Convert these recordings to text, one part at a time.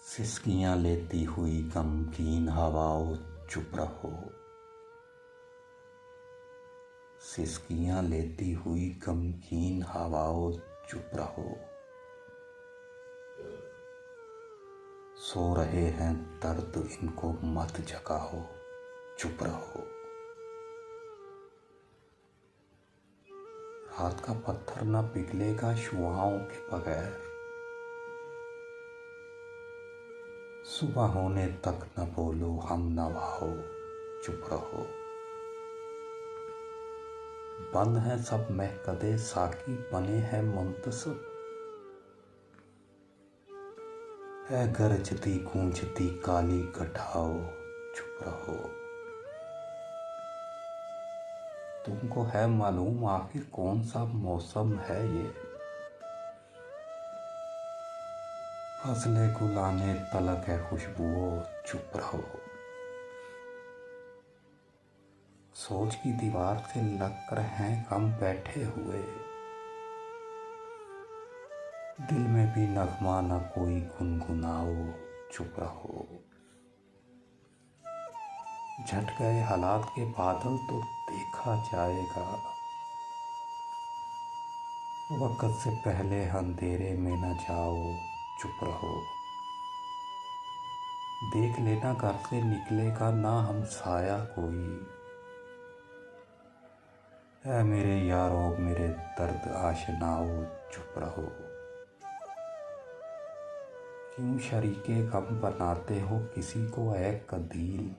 सिसकियाँ लेती हुई गमगीन हवाओं चुप रहो। सिसकियाँ लेती हुई गमगीन हवाओं चुप रहो। सो रहे हैं दर्द इनको मत जगाओ, चुप रहो। रात का पत्थर न पिघलेगा शुआओं के बगैर। सुबह होने तक न बोलो हम नवाओ, चुप रहो। बंद हैं सब महकदे साकी बने हैं मुंतसिब। है गरजती गूंजती काली घटाओ, चुप रहो। तुमको है मालूम आखिर कौन सा मौसम है ये? फसले गुलाने तलक है खुशबुओं, चुप रहो। सोच की दीवार से लग कर हैं हम बैठे हुए। दिल में भी नगमा न कोई गुनगुनाओ, चुप रहो। झट गए हालात के बादल तो देखा जाएगा। वक्त से पहले अंधेरे में न जाओ, चुप रहो। देख लेना घर से निकलेगा ना हम साया कोई। ऐ मेरे यारों मेरे दर्द आशनाओ, चुप रहो। क्यों शरीके गम बनाते हो किसी को ऐ कदील?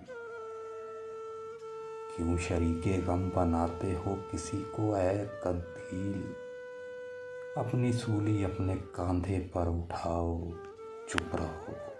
क्यों शरीके गम बनाते हो किसी को ऐ कदील? अपनी सूली अपने कांधे पर उठाओ, चुप रहो।